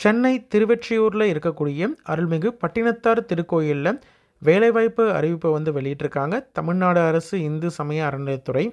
சென்னை திருவெற்றியூரில் இருக்கக்கூடிய அருள்மிகு பட்டினத்தார் திருக்கோயிலில் வேலைவாய்ப்பு அறிவிப்பை வந்து வெளியிட்டிருக்காங்க தமிழ்நாடு அரசு இந்து சமய அறநிலையத்துறை.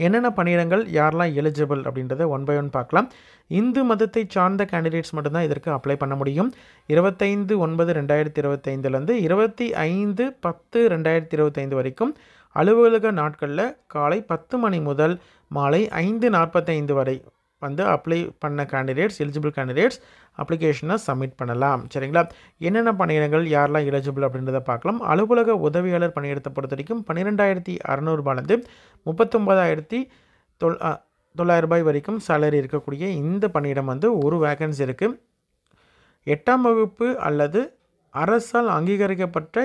என்னென்ன பணியிடங்கள் யாரெல்லாம் எலிஜிபிள் அப்படின்றத ஒன் பை ஒன் பார்க்கலாம். இந்து மதத்தை சார்ந்த கேண்டிடேட்ஸ் மட்டும்தான் இதற்கு அப்ளை பண்ண முடியும். 25/9/2025 25/10/2025 வரைக்கும் அலுவலக நாட்களில் காலை 10 மணி முதல் மாலை 5:45 வரை வந்து அப்ளை பண்ண கேண்டிடேட்ஸ் எலிஜிபிள் கேண்டிடேட்ஸ் அப்ளிகேஷனை சப்மிட் பண்ணலாம். சரிங்களா? என்னென்ன பணியிடங்கள் யாரெல்லாம் எலிஜிபிள் அப்படின்றத பார்க்கலாம். அலுவலக உதவியாளர் பணியிடத்தை பொறுத்த வரைக்கும் 12,600 ரூபாயிலிருந்து 39,900 வரைக்கும் சேலரி இருக்கக்கூடிய இந்த பணியிடம் வந்து ஒரு வேகன்சி இருக்குது. 8ஆம் வகுப்பு அல்லது அரசால் அங்கீகரிக்கப்பட்ட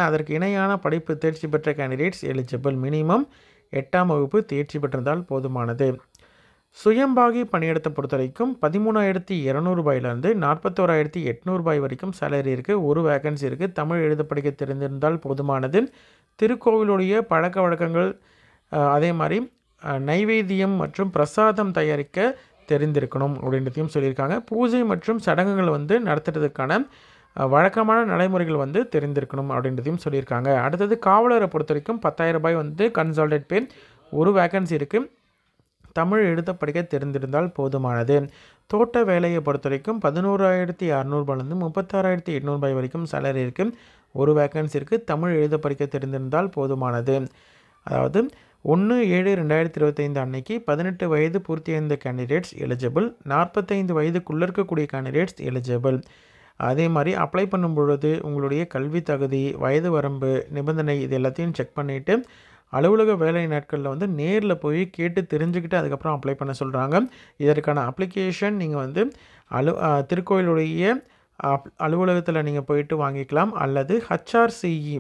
அதற்கு இணையான படிப்பு தேர்ச்சி பெற்ற கேண்டிடேட்ஸ் எலிஜிபிள். மினிமம் 8ஆம் வகுப்பு தேர்ச்சி பெற்றிருந்தால் போதுமானது. சுயம்பாகி பணியிடத்தை பொறுத்த வரைக்கும் 13,200 ரூபாயிலிருந்து 41,800 ரூபாய் வரைக்கும் சேலரி இருக்குது. ஒரு வேகன்சி இருக்குது. தமிழ் எழுத படிக்க தெரிந்திருந்தால் போதுமானது. திருக்கோவிலுடைய பழக்க வழக்கங்கள் அதே மாதிரி நைவேத்தியம் மற்றும் பிரசாதம் தயாரிக்க தெரிந்திருக்கணும் அப்படின்றதையும் சொல்லியிருக்காங்க. பூஜை மற்றும் சடங்குகள் வந்து நடத்துறதுக்கான வழக்கமான நடைமுறைகள் வந்து தெரிந்திருக்கணும் அப்படின்றதையும் சொல்லியிருக்காங்க. அடுத்தது காவலரை பொறுத்த வரைக்கும் 10,000 ரூபாய் வந்து கன்சால்டேட் பே. ஒரு வேகன்சி இருக்குது. தமிழ் எழுத படிக்க தெரிந்திருந்தால் போதுமானது. தோட்ட வேலையை பொறுத்த வரைக்கும் 11,600 ரூபாயிலிருந்து 36,800 ரூபாய் வரைக்கும் சேலரி இருக்குது. ஒரு வேகன்சி இருக்குது. தமிழ் எழுத படிக்க தெரிந்திருந்தால் போதுமானது. அதாவது 1/7/2025 அன்னைக்கு 18 வயது பூர்த்தியடைந்த கேண்டிடேட்ஸ் எலிஜிபிள். 45 வயதுக்குள்ளே இருக்கக்கூடிய கேண்டிடேட்ஸ் எலிஜிபிள். அதே மாதிரி அப்ளை பண்ணும் பொழுது உங்களுடைய கல்வி தகுதி, வயது வரம்பு, நிபந்தனை இது எல்லாத்தையும் செக் பண்ணிவிட்டு அலுவலக வேலை நாட்களில் வந்து நேரில் போய் கேட்டு தெரிஞ்சுக்கிட்டு அதுக்கப்புறம் அப்ளை பண்ண சொல்கிறாங்க. இதற்கான அப்ளிகேஷன் நீங்கள் வந்து திருக்கோயிலுடைய அலுவலகத்தில் நீங்கள் போயிட்டு வாங்கிக்கலாம். அல்லது HRCE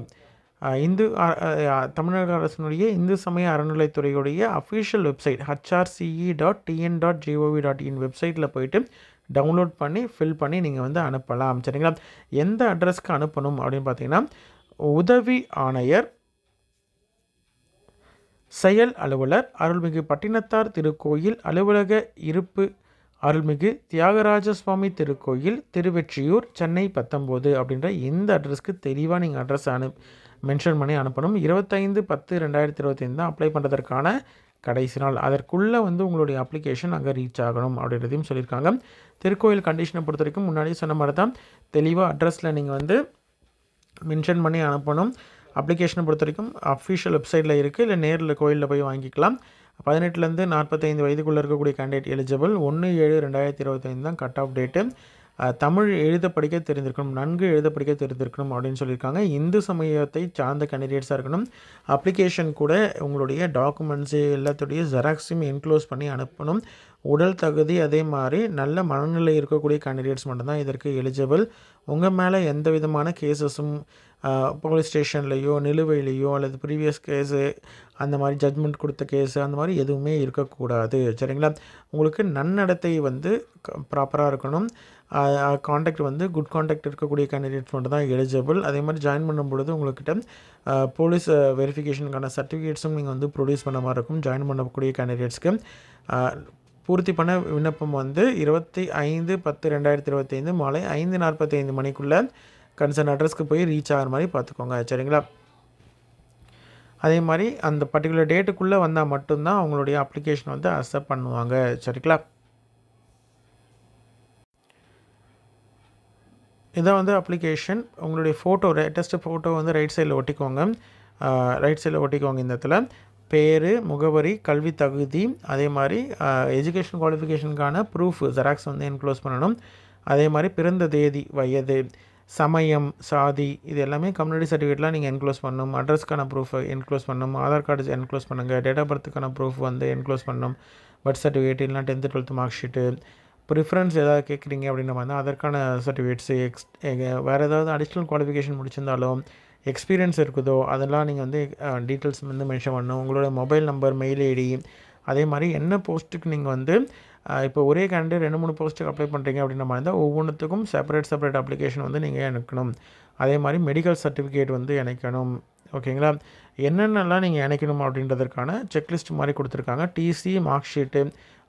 தமிழக அரசினுடைய இந்து சமய அறநிலைத்துறையுடைய அஃபிஷியல் வெப்சைட் hrce.tn.gov.in வெப்சைட்டில் போயிட்டு டவுன்லோட் பண்ணி ஃபில் பண்ணி நீங்கள் வந்து அனுப்பலாம். சரிங்களா? எந்த அட்ரஸ்க்கு அனுப்பணும் அப்படின்னு பார்த்தீங்கன்னா, உதவி ஆணையர் செயல் அலுவலர் அருள்மிகு பட்டினத்தார் திருக்கோயில் அலுவலக இருப்பு அருள்மிகு தியாகராஜ சுவாமி திருக்கோயில் திருவெற்றியூர் சென்னை 19 அப்படின்ற இந்த அட்ரஸ்க்கு தெளிவாக நீங்கள் அட்ரஸ் மென்ஷன் பண்ணி அனுப்பணும். 25/10/2025 தான் அப்ளை பண்ணுறதற்கான கடைசி நாள். அதற்குள்ளே வந்து உங்களுடைய அப்ளிகேஷன் அங்கே ரீச் ஆகணும் அப்படின்றதையும் சொல்லியிருக்காங்க. திருக்கோயில் கண்டிஷனை பொறுத்த வரைக்கும் முன்னாடியே சொன்ன மாதிரி தான் தெளிவாக அட்ரஸில் நீங்கள் வந்து மென்ஷன் பண்ணி அனுப்பணும். அப்ளிகேஷனை பொறுத்த வரைக்கும் அஃபிஷியல் வெப்சைட்டில் இருக்குது. இல்லை நேரில் கோயிலில் போய் வாங்கிக்கலாம். 18லேருந்து 45 வயதுக்குள்ளே இருக்கக்கூடிய கேண்டிடேட் எலிஜிபிள். 1/7/2025 தான் கட் ஆஃப் டேட்டு. தமிழ் எழுத படிக்க தெரிந்திருக்கணும், நன்கு எழுத படிக்க தெரிந்திருக்கணும் அப்படின்னு சொல்லியிருக்காங்க. இந்து சமயத்தை சார்ந்த கேண்டிடேட்ஸாக இருக்கணும். அப்ளிகேஷன் கூட உங்களுடைய டாக்குமெண்ட்ஸு எல்லாத்துடைய ஜெராக்ஸையும் என்க்ளோஸ் பண்ணி அனுப்பணும். உடல் தகுதி அதே மாதிரி நல்ல மனநிலை இருக்கக்கூடிய கேண்டிடேட்ஸ் மட்டும்தான் இதற்கு எலிஜிபிள். உங்கள் மேலே எந்த விதமான கேசஸும் போலீஸ் ஸ்டேஷன்லேயோ நிலுவையிலையோ அல்லது ப்ரீவியஸ் கேஸு அந்த மாதிரி ஜட்மெண்ட் கொடுத்த கேஸு அந்த மாதிரி எதுவுமே இருக்கக்கூடாது. சரிங்களா? உங்களுக்கு நன்னடத்தை வந்து ப்ராப்பராக இருக்கணும். காண்டாக்ட் வந்து குட் காண்டாக்ட் இருக்கக்கூடிய கேண்டிடேட்ஸ் மட்டும் தான் எலிஜிபிள். அதே மாதிரி ஜாயின் பண்ணும் பொழுது உங்கள்கிட்ட போலீஸ் வெரிஃபிகேஷனுக்கான சர்டிஃபிகேட்ஸும் நீங்கள் வந்து ப்ரொடியூஸ் பண்ண மாதிரி இருக்கும். ஜாயின் பண்ணக்கூடிய கேண்டிடேட்ஸ்க்கு பூர்த்தி பண்ண விண்ணப்பம் வந்து 25/10/2025 மாலை 5:45 மணிக்குள்ளே கன்சர்ன் அட்ரஸ்க்கு போய் ரீச் ஆகிற மாதிரி பார்த்துக்கோங்க. சரிங்களா? அதே மாதிரி அந்த பர்டிகுலர் டேட்டுக்குள்ளே வந்தால் மட்டும்தான் அவங்களுடைய அப்ளிகேஷன் வந்து அக்செப்ட் பண்ணுவாங்க. சரிங்களா? இதான் வந்து அப்ளிகேஷன். உங்களுடைய ஃபோட்டோ லேட்டஸ்ட்டு ஃபோட்டோ வந்து ரைட் சைடில் ஒட்டிக்கோங்க. இந்த இடத்துல பேர், முகவரி, கல்வி தகுதி, அதே மாதிரி எஜுகேஷன் குவாலிஃபிகேஷனுக்கான ப்ரூஃப் ஜெராக்ஸ் வந்து என்க்ளோஸ் பண்ணணும். அதே மாதிரி பிறந்த தேதி, வயது, சமயம், சாதி இது எல்லாமே கம்யூனிட்டி சர்டிஃபிகேட்லாம் நீங்கள் என்க்ளோஸ் பண்ணணும். அட்ரஸ்க்கான ப்ரூஃப் என்க்ளோஸ் பண்ணணும். ஆதார் கார்டு என்க்ளோஸ் பண்ணுங்கள். டேட் ஆஃப் பர்த்துக்கான ப்ரூஃப் வந்து என்க்ளோஸ் பண்ணணும். பர்த் சர்டிஃபிகேட் இல்லைனா 10th 12th mark sheet, preference ஏதாவது கேட்குறீங்க அப்படின்ற மாதிரி தான் அதற்கான சர்டிஃபிகேட்ஸு, வேறு ஏதாவது அடிஷ்னல் குவாலிஃபிகேஷன் முடிச்சிருந்தாலும் எக்ஸ்பீரியன்ஸ் இருக்குதோ அதெல்லாம் நீங்கள் வந்து டீட்டெயில்ஸ் வந்து மென்ஷன் பண்ணணும். உங்களோட மொபைல் நம்பர், மெயில் ஐடி, அதே மாதிரி என்ன போஸ்ட்டுக்கு நீங்கள் வந்து இப்போ ஒரே கேண்டிடேட் 2-3 போஸ்ட்டுக்கு அப்ளை பண்ணுறீங்க அப்படின்ற மாதிரி இருந்தால் ஒவ்வொன்றுத்துக்கும் செப்பரேட் அப்ளிகேஷன் வந்து நீங்கள் இணைக்கணும். அதே மாதிரி மெடிக்கல் சர்டிஃபிகேட் வந்து இணைக்கணும். ஓகேங்களா? என்னென்னலாம் நீங்கள் இணைக்கணும் அப்படின்றதற்கான செக்லிஸ்ட் மாதிரி கொடுத்துருக்காங்க. டிசி, மார்க் ஷீட்டு,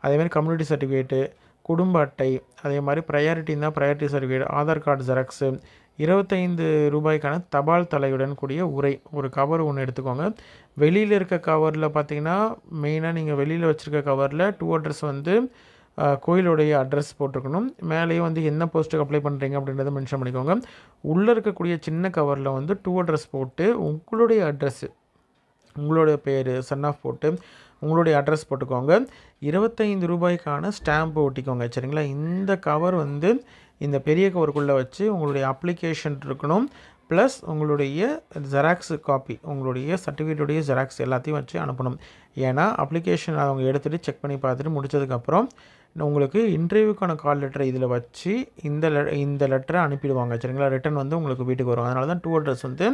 அதேமாதிரி கம்யூனிட்டி சர்டிஃபிகேட்டு, குடும்ப அட்டை, அதே மாதிரி ப்ரையாரிட்டின்னா priority certificate, Aadhaar card xerox, ₹25 தபால் தலையுடன் கூடிய உரை, ஒரு கவர் ஒன்று எடுத்துக்கோங்க. வெளியில் இருக்க கவரில் பார்த்தீங்கன்னா, மெயினாக நீங்கள் வெளியில் வச்சுருக்க கவரில் 2 அட்ரஸ் வந்து கோயிலுடைய அட்ரஸ் போட்டிருக்கணும். மேலேயும் வந்து என்ன போஸ்ட்டுக்கு அப்ளை பண்ணுறீங்க அப்படின்றத மென்ஷன் பண்ணிக்கோங்க. உள்ளே இருக்கக்கூடிய சின்ன கவரில் வந்து 2 அட்ரஸ் போட்டு உங்களுடைய அட்ரஸ்ஸு, உங்களுடைய பேர், சன் ஆஃப் போட்டு உங்களுடைய அட்ரஸ் போட்டுக்கோங்க. ₹25 ஸ்டாம்பு ஒட்டிக்கோங்க. சரிங்களா? இந்த கவர் வந்து இந்த பெரிய கவருக்குள்ளே வச்சு உங்களுடைய அப்ளிகேஷன் இருக்கணும். ப்ளஸ் உங்களுடைய ஜெராக்ஸ் காப்பி, உங்களுடைய சர்டிஃபிகேட்டுடைய ஜெராக்ஸ் எல்லாத்தையும் வச்சு அனுப்பணும். ஏன்னா அப்ளிகேஷன் அவங்க எடுத்துகிட்டு செக் பண்ணி பார்த்துட்டு முடித்ததுக்கப்புறம் உங்களுக்கு இன்டர்வியூக்கான கால் லெட்டரை இதில் வச்சு இந்த லெட்டரை அனுப்பிடுவாங்க. சரிங்களா? ரிட்டன் வந்து உங்களுக்கு வீட்டுக்கு வரும். அதனால தான் 2 அட்ரஸ் வந்து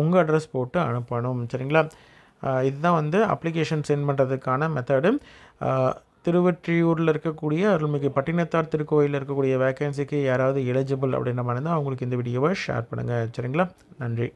உங்கள் அட்ரஸ் போட்டு அனுப்பணும். சரிங்களா? இதுதான் வந்து அப்ளிகேஷன் சென்ட் பண்ணுறதுக்கான மெத்தடு. திருவொற்றியூரில் இருக்கக்கூடிய அருள்மிகு பட்டினத்தார் திருக்கோயிலில் இருக்கக்கூடிய வேக்கன்சிக்கு யாராவது எலிஜிபிள் அப்படின்ற மாதிரி இருந்தால் அவங்களுக்கு இந்த வீடியோவை ஷேர் பண்ணுங்கள். சரிங்களா? நன்றி.